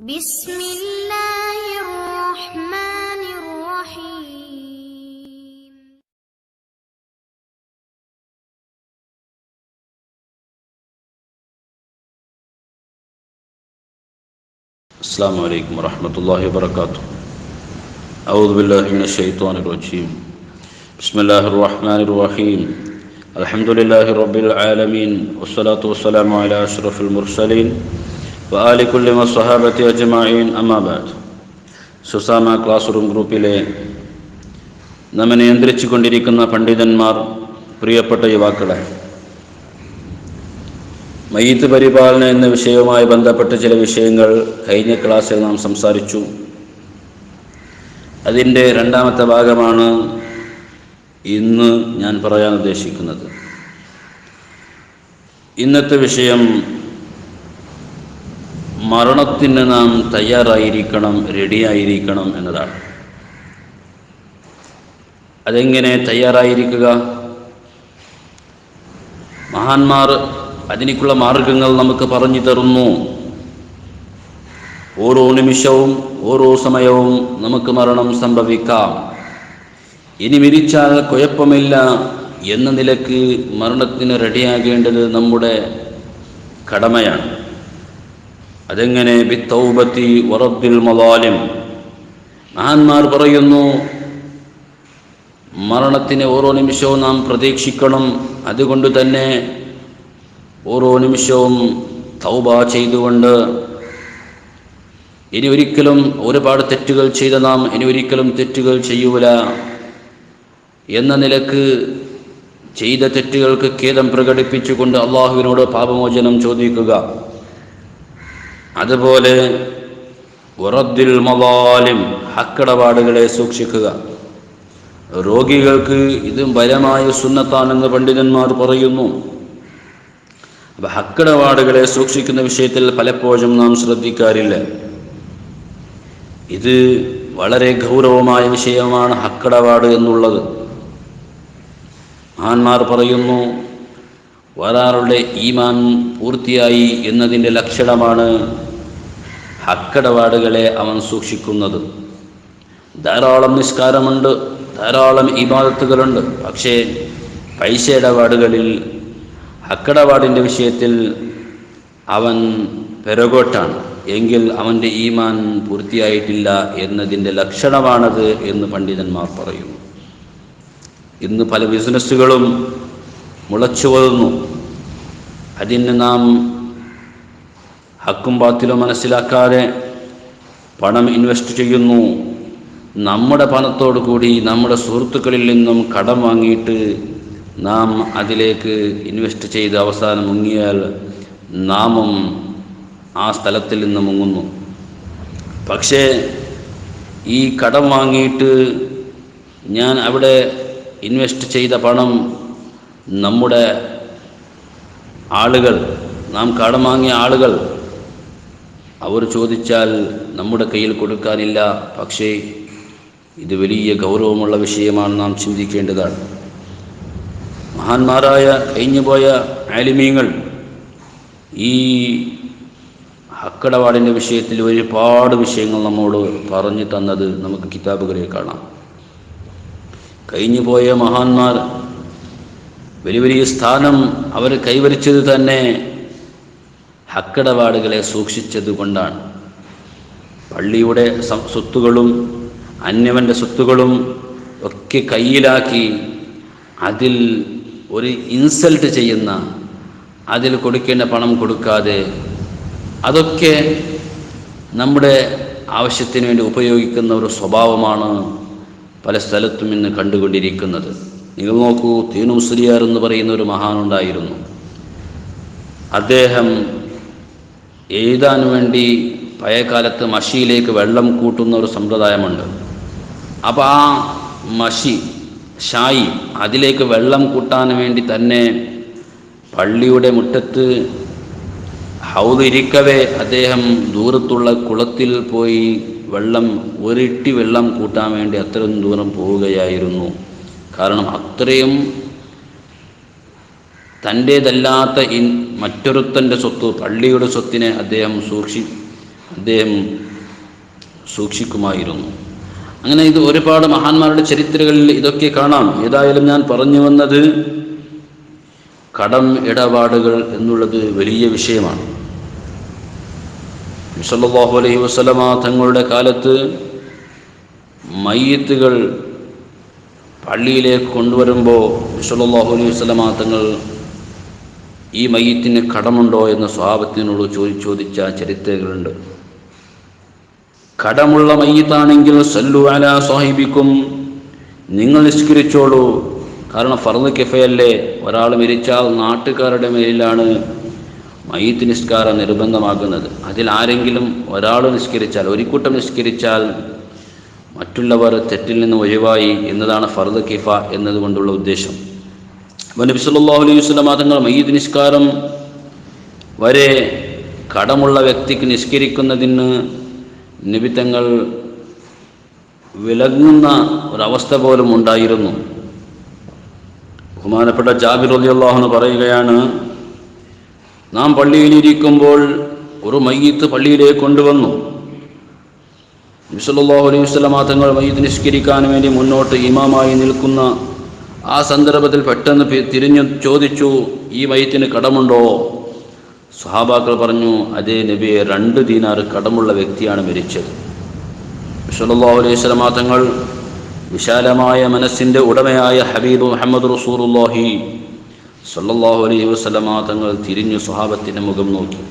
بسم الله الرحمن الرحيم. السلام عليكم ورحمة الله وبركاته. أعوذ بالله من الشيطان الرجيم. بسم الله الرحمن الرحيم. الحمد لله رب العالمين والصلاة والسلام على أشرف المرسلين وآل كل والصحابة أجمعين أما بعد. സുസാമ class room ഗ്രൂപ്പിലെ നമ്മെ നിയന്ത്രിച്ചു കൊണ്ടിരിക്കുന്ന പണ്ഡിതന്മാർ, പ്രിയപ്പെട്ട യുവാക്കളെ, മയ്യിത്ത് പരിപാലന എന്ന വിഷയവുമായി ബന്ധപ്പെട്ട ചില വിഷയങ്ങൾ കഴിഞ്ഞ ക്ലാസ്സിൽ നാം സംസാരിച്ചു. അതിൻ്റെ രണ്ടാമത്തെ ഭാഗമാണ് ഇന്ന് ഞാൻ പറയാൻ ഉദ്ദേശിക്കുന്നത്. ഇന്നത്തെ വിഷയം മരണത്തിന് നാം തയ്യാറായിരിക്കണം, റെഡിയായിരിക്കണം എന്നതാണ്. അതെങ്ങനെ തയ്യാറായിരിക്കുക? മഹാന്മാർ അതിനുള്ള മാർഗങ്ങൾ നമുക്ക് പറഞ്ഞു തരുന്നു. ഓരോ നിമിഷവും ഓരോ സമയവും നമുക്ക് മരണം സംഭവിക്കാം. ഇനി മരിച്ചാൽ കുഴപ്പമില്ല എന്ന നിലക്ക് മരണത്തിന് റെഡിയാകേണ്ടത് നമ്മുടെ കടമയാണ്. അതെങ്ങനെ? ബിത്തൗബത്തി വറദ്ദിൽ മളാലിം. മഹാന്മാർ പറയുന്നു, മരണത്തിന് ഓരോ നിമിഷവും നാം പ്രതീക്ഷിക്കണം. അതുകൊണ്ട് തന്നെ ഓരോ നിമിഷവും തൗബ ചെയ്തുകൊണ്ട് ഇനി ഒരിക്കലും ഒരുപാട് തെറ്റുകൾ ചെയ്ത നാം ഇനി ഒരിക്കലും തെറ്റുകൾ ചെയ്യൂല എന്ന നിലക്ക് ചെയ്ത തെറ്റുകൾക്ക് ഖേദം പ്രകടിപ്പിച്ചുകൊണ്ട് അള്ളാഹുവിനോട് പാപമോചനം ചോദിക്കുക. അതുപോലെ വറദ്ദിൽ മളാലിം, ഹക്കടപാടുകളെ സൂക്ഷിക്കുക. രോഗികൾക്ക് ഇത് ബലമായ സുന്നത്താണെന്ന് പണ്ഡിതന്മാർ പറയുന്നു. അപ്പം ഹക്കടപാടുകളെ സൂക്ഷിക്കുന്ന വിഷയത്തിൽ പലപ്പോഴും നാം ശ്രദ്ധിക്കാറില്ല. ഇത് വളരെ ഗൗരവമായ വിഷയമാണ് ഹക്കടപാട് എന്നുള്ളത്. മഹാന്മാർ പറയുന്നു, ഒരാളുടെ ഈമാൻ പൂർത്തിയായി എന്നതിൻ്റെ ലക്ഷണമാണ് ഹക്കടപാടുകളെ അവൻ സൂക്ഷിക്കുന്നത്. ധാരാളം നിസ്കാരമുണ്ട്, ധാരാളം ഇബാദത്തുകളുണ്ട്, പക്ഷേ പൈസ ഇടപാടുകളിൽ, ഹക്കടപാടിൻ്റെ വിഷയത്തിൽ അവൻ പിറകോട്ടാണ് എങ്കിൽ അവൻ്റെ ഈമാൻ പൂർത്തിയായിട്ടില്ല എന്നതിൻ്റെ ലക്ഷണമാണത് എന്ന് പണ്ഡിതന്മാർ പറയുന്നു. ഇന്ന് പല ബിസിനസ്സുകളും മുളച്ചു വരുന്നു. അതിന് നാം ഹക്കും ബാത്തിലും മനസ്സിലാക്കാതെ പണം ഇൻവെസ്റ്റ് ചെയ്യുന്നു. നമ്മുടെ പണത്തോടു കൂടി നമ്മുടെ സുഹൃത്തുക്കളിൽ നിന്നും കടം വാങ്ങിയിട്ട് നാം അതിലേക്ക് ഇൻവെസ്റ്റ് ചെയ്ത് അവസാനം മുങ്ങിയാൽ നാമും ആ സ്ഥലത്തിൽ നിന്ന് മുങ്ങുന്നു. പക്ഷേ ഈ കടം വാങ്ങിയിട്ട് ഞാൻ അവിടെ ഇൻവെസ്റ്റ് ചെയ്ത പണം നമ്മുടെ ആളുകൾ, നാം കടം വാങ്ങിയ ആളുകൾ, അവർ ചോദിച്ചാൽ നമ്മുടെ കയ്യിൽ കൊടുക്കാനില്ല. പക്ഷേ ഇത് വലിയ ഗൗരവമുള്ള വിഷയമാണ്, നാം ചിന്തിക്കേണ്ടതാണ്. മഹാന്മാരായ കഴിഞ്ഞുപോയ ആലിമീങ്ങൾ ഈ ഹക്കടപാടിൻ്റെ വിഷയത്തിൽ ഒരുപാട് വിഷയങ്ങൾ നമ്മോട് പറഞ്ഞു തന്നത് നമുക്ക് കിതാബുകളിൽ കാണാം. കഴിഞ്ഞുപോയ മഹാന്മാർ വലിയ വലിയ സ്ഥാനം അവർ കൈവരിച്ചത് തന്നെ ഹക്കടപാടുകളെ സൂക്ഷിച്ചത് കൊണ്ടാണ്. പള്ളിയുടെ സ്വത്തുകളും അന്യവൻ്റെ സ്വത്തുകളും ഒക്കെ കയ്യിലാക്കി അതിൽ ഒരു ഇൻസൾട്ട് ചെയ്യുന്ന, അതിൽ കൊടുക്കേണ്ട പണം കൊടുക്കാതെ അതൊക്കെ നമ്മുടെ ആവശ്യത്തിന് വേണ്ടി ഉപയോഗിക്കുന്ന ഒരു സ്വഭാവമാണ് പല സ്ഥലത്തും ഇന്ന് കണ്ടുകൊണ്ടിരിക്കുന്നത്. നിങ്ങൾ നോക്കൂ, തീനു മുസ്ലിയാർ എന്ന് പറയുന്ന ഒരു മഹാനുണ്ടായിരുന്നു. അദ്ദേഹം എഴുതാൻ വേണ്ടി പഴയകാലത്ത് മഷിയിലേക്ക് വെള്ളം കൂട്ടുന്ന ഒരു സമ്പ്രദായമുണ്ട്. അപ്പോൾ ആ മഷി, ഷായി, അതിലേക്ക് വെള്ളം കൂട്ടാൻ വേണ്ടി തന്നെ പള്ളിയുടെ മുറ്റത്ത് ഹൗദ് ഇരിക്കവേ അദ്ദേഹം ദൂരത്തുള്ള കുളത്തിൽ പോയി ഒരിട്ടി വെള്ളം കൂട്ടാൻ വേണ്ടി അത്രയും ദൂരം പോവുകയായിരുന്നു. കാരണം അത്രയും തൻ്റേതല്ലാത്ത മറ്റൊരുത്തൻ്റെ സ്വത്ത്, പള്ളിയുടെ സ്വത്തിനെ അദ്ദേഹം അദ്ദേഹം സൂക്ഷിക്കുമായിരുന്നു. അങ്ങനെ ഇത് ഒരുപാട് മഹാന്മാരുടെ ചരിത്രങ്ങളിൽ ഇതൊക്കെ കാണാം. ഏതായാലും ഞാൻ പറഞ്ഞു വന്നത് കടം ഇടപാടുകൾ എന്നുള്ളത് വലിയ വിഷയമാണ്. നബി സല്ലല്ലാഹു അലൈഹി വസല്ലമ തങ്ങളുടെ കാലത്ത് മയ്യിത്തുകൾ പള്ളിയിലേക്ക് കൊണ്ടുവരുമ്പോൾ നബി സല്ലല്ലാഹു അലൈഹി വസല്ലമ തങ്ങൾ ഈ മയ്യിത്തിന് കടമുണ്ടോ എന്ന് സ്വഹാബത്തിനോട് ചോദിച്ച ചരിത്രങ്ങളുണ്ട്. കടമുള്ള മയ്യിത്താണെങ്കിൽ സല്ലു അലാ സാഹിബിക്കും, നിങ്ങൾ നിസ്കരിച്ചോളൂ. കാരണം ഫർദ് കിഫയല്ലേ, ഒരാൾ മരിച്ചാൽ നാട്ടുകാരുടെ മേലിലാണ് മയ്യിത്ത് നിസ്കാരം നിർബന്ധമാകുന്നത്. അതിൽ ആരെങ്കിലും ഒരാൾ നിസ്കരിച്ചാൽ, ഒരു കൂട്ടം നിസ്കരിച്ചാൽ മറ്റുള്ളവർ തെറ്റിൽ നിന്ന് ഒഴിവായി എന്നതാണ് ഫർദ് കിഫ എന്നതുകൊണ്ടുള്ള ഉദ്ദേശം. നബി സല്ലല്ലാഹു അലൈഹി വസല്ലം തങ്ങൾ മയ്യിത്ത് നിസ്കാരം വരെ കടമുള്ള വ്യക്തിക്ക് നിസ്കരിക്കുന്നതിന് നബി തങ്ങൾ വിലങ്ങുന്ന ഒരവസ്ഥ പോലും ഉണ്ടായിരുന്നു. ബഹുമാനപ്പെട്ട ജാബിർ റളിയല്ലാഹു അൻഹു പറയുകയാണ്, നാം പള്ളിയിലിരിക്കുമ്പോൾ ഒരു മയ്യിത്ത് പള്ളിയിലേക്ക് കൊണ്ടുവന്നു. നബി സല്ലല്ലാഹു അലൈഹി വസല്ലം തങ്ങൾ മയ്യിത്ത് നിസ്കരിക്കാൻ വേണ്ടി മുന്നോട്ട് ഇമാമായി നിൽക്കുന്ന ആ സന്ദർഭത്തിൽ പെട്ടെന്ന് തിരിഞ്ഞു ചോദിച്ചു, ഈ മയ്യിത്തിന് കടമുണ്ടോ? സ്വഹാബാക്കൾ പറഞ്ഞു, അതേ നബിയെ, 2 ദീനാർ കടമുള്ള വ്യക്തിയാണ് മരിച്ചത്. നബി സല്ലല്ലാഹു അലൈഹി വസല്ലം തങ്ങൾ വിശാലമായ മനസ്സിൻ്റെ ഉടമയായ ഹബീബ് മുഹമ്മദ് റസൂലുള്ളാഹി സല്ലല്ലാഹു അലൈഹി വസല്ലം തങ്ങൾ തിരിഞ്ഞു സ്വഹാബത്തിൻ്റെ മുഖം നോക്കി.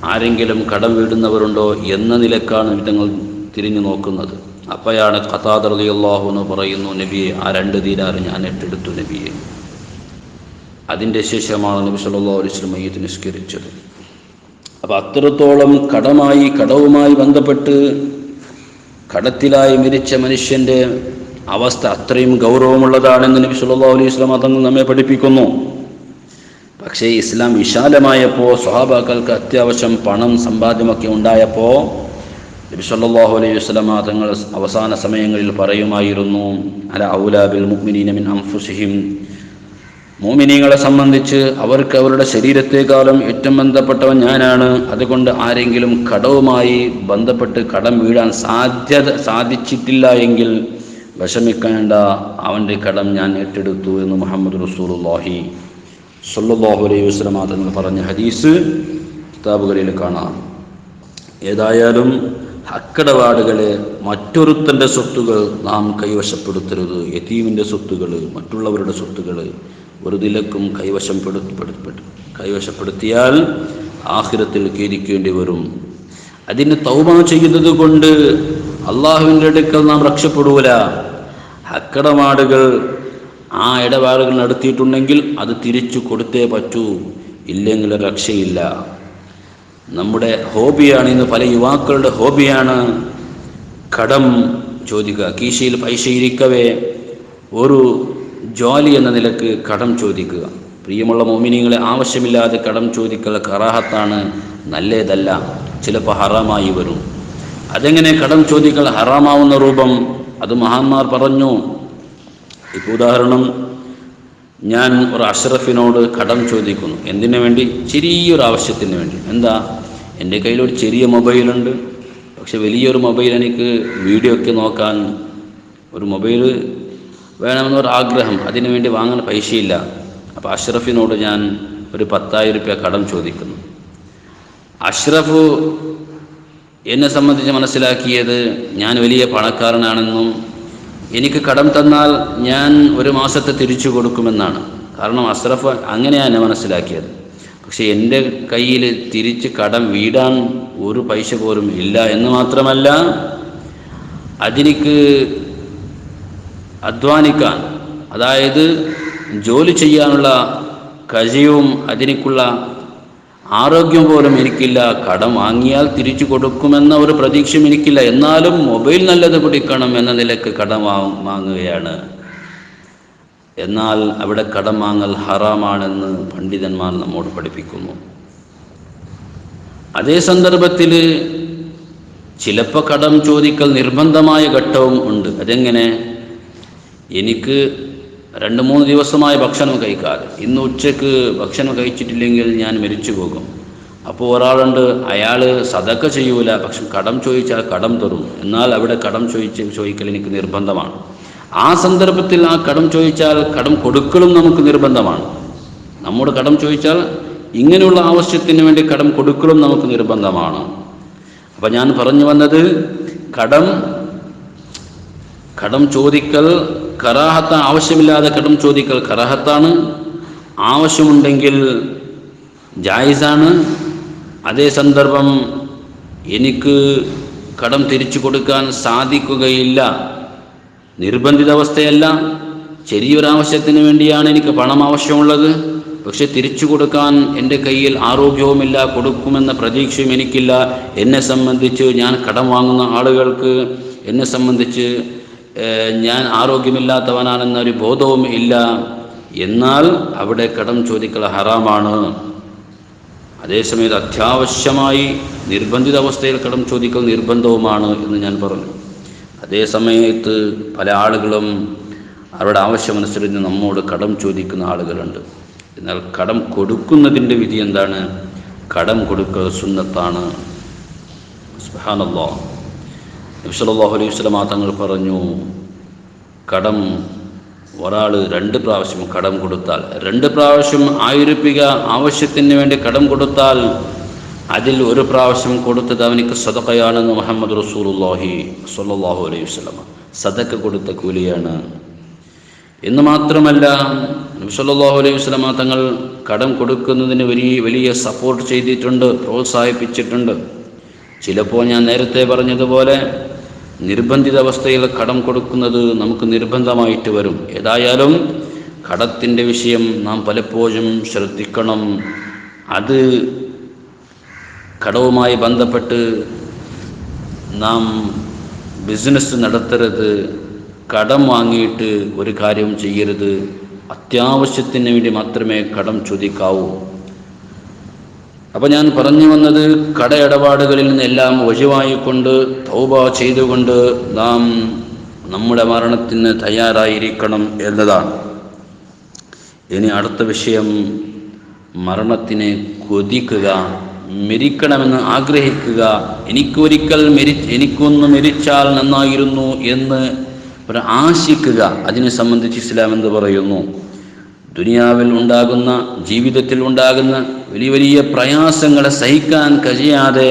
ആരെങ്കിലും കടം വീടുന്നവരുണ്ടോ എന്ന നിലക്കാണ് തങ്ങൾ തിരിഞ്ഞു നോക്കുന്നത്. അപ്പോഴാണ് ഖതാദ റളിയല്ലാഹു അൻഹു പറയുന്നു, നബിയെ, ആ 2 ദീനാർ ഞാൻ ഏറ്റെടുത്തു നബിയെ. അതിൻ്റെ ശേഷമാണ് നബി സല്ലല്ലാഹു അലൈഹി വസല്ലം മയ്യിത്ത് നിസ്കരിച്ചത്. അപ്പോൾ അത്രത്തോളം കടവുമായി ബന്ധപ്പെട്ട് കടത്തിലായി മരിച്ച മനുഷ്യൻ്റെ അവസ്ഥ അത്രയും ഗൗരവമുള്ളതാണെന്ന് നബി സല്ലല്ലാഹു അലൈഹി വസല്ലം തങ്ങൾ നമ്മെ പഠിപ്പിക്കുന്നു. പക്ഷേ ഇസ്ലാം വിശാലമായപ്പോൾ, സ്വഹാബാക്കൾക്ക് അത്യാവശ്യം പണം സമ്പാദ്യമൊക്കെ ഉണ്ടായപ്പോൾ നബി സല്ലല്ലാഹു അലൈഹി വസല്ലം തങ്ങൾ അവസാന സമയങ്ങളിൽ പറയുമായിരുന്നു, അല ഔലാ ബിൽ മുഅ്മിനീന മിൻ അൻഫുസിഹിം, മുഅ്മിനീങ്ങളെ സംബന്ധിച്ച് അവർക്ക് അവരുടെ ശരീരത്തെക്കാളും ഏറ്റവും ബന്ധപ്പെട്ടവൻ ഞാനാണ്. അതുകൊണ്ട് ആരെങ്കിലും കടവുമായി ബന്ധപ്പെട്ട് കടം വീഴാൻ സാധിച്ചിട്ടില്ല എങ്കിൽ വിഷമിക്കേണ്ട, അവൻ്റെ കടം ഞാൻ ഏറ്റെടുത്തു എന്ന് മുഹമ്മദ് റസൂലുള്ളാഹി സ്വല്ലല്ലാഹു അലൈഹി വസല്ലം തങ്ങൾ പറഞ്ഞ ഹദീസ് കിതാബുകളിൽ കാണാം. ഏതായാലും ഹക്കിടപാടുകളെ, മറ്റൊരുത്തൻ്റെ സ്വത്തുകൾ നാം കൈവശപ്പെടുത്തരുത്. യതീമിൻ്റെ സ്വത്തുകൾ, മറ്റുള്ളവരുടെ സ്വത്തുകൾ ഒരു നിലക്കും കൈവശപ്പെടുത്തിയാൽ ആഖിറത്തിൽ ഖേദിക്കേണ്ടി വരും. അതിന് തൗബ ചെയ്യുന്നത് കൊണ്ട് അള്ളാഹുവിൻ്റെ അടുക്കൽ നാം രക്ഷപ്പെടൂല. ഹക്കിടപാടുകൾ, ആ ഇടപാടുകൾ നടത്തിയിട്ടുണ്ടെങ്കിൽ അത് തിരിച്ചു കൊടുത്തേ പറ്റൂ, ഇല്ലെങ്കിൽ രക്ഷയില്ല. നമ്മുടെ ഹോബിയാണ്, ഇന്ന് പല യുവാക്കളുടെ ഹോബിയാണ് കടം ചോദിക്കുക. കീശയിൽ പൈസ ഇരിക്കവേ ഒരു ജോലി എന്ന നിലക്ക് കടം ചോദിക്കുക. പ്രിയമുള്ള മുഅ്മിനീങ്ങളെ, ആവശ്യമില്ലാതെ കടം ചോദിക്കൽ കറാഹത്താണ്, നല്ലതല്ല, ചിലപ്പോൾ ഹറാമായി വരും. അതെങ്ങനെ കടം ചോദിക്കൽ ഹറാമാവുന്ന രൂപം? അത് മഹാന്മാർ പറഞ്ഞു. ഇപ്പോൾ ഉദാഹരണം, ഞാൻ ഒരു അഷ്റഫിനോട് കടം ചോദിക്കുന്നു. എന്തിനു വേണ്ടി? ചെറിയൊരു ആവശ്യത്തിന് വേണ്ടി. എന്താ, എൻ്റെ കയ്യിലൊരു ചെറിയ മൊബൈലുണ്ട്, പക്ഷെ വലിയൊരു മൊബൈൽ, എനിക്ക് വീഡിയോ ഒക്കെ നോക്കാൻ ഒരു മൊബൈൽ വേണമെന്നൊരു ആഗ്രഹം, അതിനു വേണ്ടി വാങ്ങാൻ പൈസയില്ല. അപ്പോൾ അഷ്റഫിനോട് ഞാൻ ഒരു 10,000 രൂപ കടം ചോദിക്കുന്നു. അഷ്റഫ് എന്നെ സംബന്ധിച്ച് മനസ്സിലാക്കിയത് ഞാൻ വലിയ പണക്കാരനാണെന്നും എനിക്ക് കടം തന്നാൽ ഞാൻ ഒരു മാസത്തെ തിരിച്ചു കൊടുക്കുമെന്നാണ്. കാരണം അഷ്റഫ് അങ്ങനെയാണ് എന്നെ മനസ്സിലാക്കിയത്. പക്ഷേ എൻ്റെ കയ്യിൽ തിരിച്ച് കടം വീടാൻ ഒരു പൈസ പോലും ഇല്ല എന്ന് മാത്രമല്ല, അതിനിക്ക് അധ്വാനിക്കാൻ, അതായത് ജോലി ചെയ്യാനുള്ള കഴിവും അതിനുള്ള ആരോഗ്യം പോലും എനിക്കില്ല. കടം വാങ്ങിയാൽ തിരിച്ചു കൊടുക്കുമെന്ന ഒരു പ്രതീക്ഷയും എനിക്കില്ല. എന്നാലും മൊബൈൽ നല്ലത് പിടിക്കണം എന്ന നിലക്ക് കടം വാങ്ങുകയാണ്. എന്നാൽ അവിടെ കടം വാങ്ങൽ ഹറാമാണെന്ന് പണ്ഡിതന്മാർ നമ്മോട് പഠിപ്പിക്കുന്നു. അതേ സന്ദർഭത്തിൽ ചിലപ്പോൾ കടം ചോദിക്കൽ നിർബന്ധമായ ഘട്ടവും ഉണ്ട്. അതെങ്ങനെ? എനിക്ക് 2-3 ദിവസമായി ഭക്ഷണം കഴിക്കാതെ, ഇന്ന് ഉച്ചയ്ക്ക് ഭക്ഷണം കഴിച്ചിട്ടില്ലെങ്കിൽ ഞാൻ മരിച്ചു പോകും. അപ്പോൾ ഒരാളുണ്ട്, അയാൾ സദക്ക ചെയ്യൂല, പക്ഷെ കടം ചോദിച്ചാൽ കടം തരും. എന്നാൽ അവിടെ കടം ചോദിക്കൽ എനിക്ക് നിർബന്ധമാണ്. ആ സന്ദർഭത്തിൽ ആ കടം ചോദിച്ചാൽ കടം കൊടുക്കലും നമുക്ക് നിർബന്ധമാണ്. നമ്മോട് കടം ചോദിച്ചാൽ ഇങ്ങനെയുള്ള ആവശ്യത്തിന് വേണ്ടി കടം കൊടുക്കലും നമുക്ക് നിർബന്ധമാണ്. അപ്പം ഞാൻ പറഞ്ഞു വന്നത്, കടം ചോദിക്കൽ കറാഹത്ത, ആവശ്യമില്ലാതെ കടം ചോദിക്കൽ കറാഹത്താണ്. ആവശ്യമുണ്ടെങ്കിൽ ജായിസാണ്. അതേ സന്ദർഭം എനിക്ക് കടം തിരിച്ചു കൊടുക്കാൻ സാധിക്കുകയില്ല, നിർബന്ധിത അവസ്ഥയല്ല, ചെറിയൊരാവശ്യത്തിന് വേണ്ടിയാണ് എനിക്ക് പണം ആവശ്യമുള്ളത്, പക്ഷെ തിരിച്ചു കൊടുക്കാൻ എൻ്റെ കയ്യിൽ ആരോഗ്യവുമില്ല, കൊടുക്കുമെന്ന പ്രതീക്ഷയും എനിക്കില്ല. എന്നെ സംബന്ധിച്ച്, ഞാൻ കടം വാങ്ങുന്ന ആളുകൾക്ക് എന്നെ സംബന്ധിച്ച് ഞാൻ ആരോഗ്യമില്ലാത്തവനാണെന്നൊരു ബോധവും ഇല്ല. എന്നാൽ അവിടെ കടം ചോദിക്കൽ ഹറാമാണ്. അതേസമയത്ത് അത്യാവശ്യമായി നിർബന്ധിത അവസ്ഥയിൽ കടം ചോദിക്കൽ നിർബന്ധവുമാണ് എന്ന് ഞാൻ പറഞ്ഞു. അതേ സമയത്ത് പല ആളുകളും അവരുടെ ആവശ്യമനുസരിച്ച് നമ്മോട് കടം ചോദിക്കുന്ന ആളുകളുണ്ട്. എന്നാൽ കടം കൊടുക്കുന്നതിൻ്റെ വിധി എന്താണ്? കടം കൊടുക്കൽ സുന്നത്താണ്. സുബ്ഹാനല്ലാഹ്. നബി സല്ലല്ലാഹു അലൈഹി വസല്ലം തങ്ങൾ പറഞ്ഞു, കടം ഒരാൾ 2 പ്രാവശ്യം കടം കൊടുത്താൽ, 2 പ്രാവശ്യം 1000 രൂപ ആവശ്യത്തിന് വേണ്ടി കടം കൊടുത്താൽ അതിൽ 1 പ്രാവശ്യം കൊടുത്തത് അവനിക്ക് സദഖയാണെന്ന് മുഹമ്മദ് റസൂലുള്ളാഹി സ്വല്ലല്ലാഹു അലൈഹി വസല്ലം, സദഖ കൊടുത്ത കൂലിയാണ്. എന്ന് മാത്രമല്ല, നബി സല്ലല്ലാഹു അലൈഹി വസല്ലം തങ്ങൾ കടം കൊടുക്കുന്നതിന് വലിയ സപ്പോർട്ട് ചെയ്തിട്ടുണ്ട്, പ്രോത്സാഹിപ്പിച്ചിട്ടുണ്ട്. ചിലപ്പോൾ ഞാൻ നേരത്തെ പറഞ്ഞതുപോലെ നിർബന്ധിത അവസ്ഥയിൽ കടം കൊടുക്കുന്നത് നമുക്ക് നിർബന്ധമായിട്ട് വരും. ഏതായാലും കടത്തിൻ്റെ വിഷയം നാം പലപ്പോഴും ശ്രദ്ധിക്കണം. അത് കടവുമായി ബന്ധപ്പെട്ട് നാം ബിസിനസ് നടത്തരുത്, കടം വാങ്ങിയിട്ട് ഒരു കാര്യം ചെയ്യരുത്. അത്യാവശ്യത്തിന് വേണ്ടി മാത്രമേ കടം ചോദിക്കാവൂ. അപ്പോൾ ഞാൻ പറഞ്ഞു വന്നത്, കടയിടപാടുകളിൽ നിന്നെല്ലാം ഒഴിവായിക്കൊണ്ട് തൗബ ചെയ്തുകൊണ്ട് നാം നമ്മുടെ മരണത്തിന് തയ്യാറായിരിക്കണം എന്നതാണ്. ഇനി അടുത്ത വിഷയം, മരണത്തിനെ കൊതിക്കുക, മരിക്കണമെന്ന് ആഗ്രഹിക്കുക. എനിക്കൊന്ന് മരിച്ചാൽ നന്നായിരുന്നു എന്ന് ആശിക്കുക. അതിനെ സംബന്ധിച്ച് ഇസ്ലാം എന്ത് പറയുന്നു? ദുനിയാവിൽ ഉണ്ടാകുന്ന, ജീവിതത്തിൽ ഉണ്ടാകുന്ന വലിയ പ്രയാസങ്ങളെ സഹിക്കാൻ കഴിയാതെ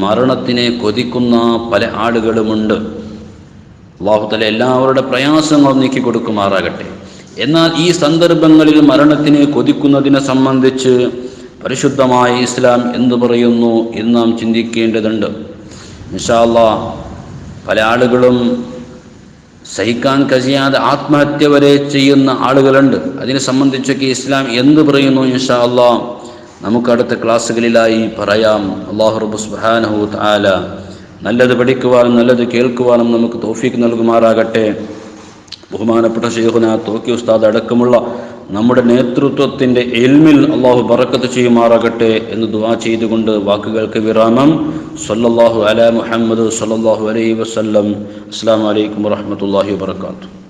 മരണത്തിനെ കൊതിക്കുന്ന പല ആളുകളുമുണ്ട്. അല്ലാഹു തആല എല്ലാവരുടെ പ്രയാസങ്ങളും നീക്കി കൊടുക്കുമാറാകട്ടെ. എന്നാൽ ഈ സന്ദർഭങ്ങളിൽ മരണത്തിനെ കൊതിക്കുന്നതിനെ സംബന്ധിച്ച് പരിശുദ്ധമായ ഇസ്ലാം എന്തു പറയുന്നു എന്ന് നാം ചിന്തിക്കേണ്ടതുണ്ട്. ഇൻഷാ അല്ലാഹ് പല ആളുകളും സഹിക്കാൻ കഴിയാതെ ആത്മഹത്യ വരെ ചെയ്യുന്ന ആളുകളുണ്ട്. അതിനെ സംബന്ധിച്ചൊക്കെ ഇസ്ലാം എന്ത് പറയുന്നു ഇൻഷാ അല്ലാഹ് നമുക്ക് അടുത്ത ക്ലാസ്സുകളിലായി പറയാം. അല്ലാഹു റബ്ബ് സുബ്ഹാനഹു തആല നല്ലത് പഠിക്കുവാനും നല്ലത് കേൾക്കുവാനും നമുക്ക് തൗഫീഖ് നൽകുമാറാകട്ടെ. ബഹുമാനപ്പെട്ട ശൈഖുനാ തോക്കി ഉസ്താദ് അടക്കമുള്ള നമ്മുടെ നേതൃത്വത്തിൻ്റെ ഇൽമിൽ അല്ലാഹു ബറക്കത്ത് ചെയ്യുമാറാകട്ടെ എന്ന് ദുആ ചെയ്തുകൊണ്ട് വാക്കുകൾക്ക് വിരാമം. സല്ലല്ലാഹു അലാ മുഹമ്മദ് സല്ലല്ലാഹു അലൈഹി വസല്ലം. അസ്സലാമു അലൈക്കും വറഹ്മത്തുള്ളാഹി വബറകാതുഹു.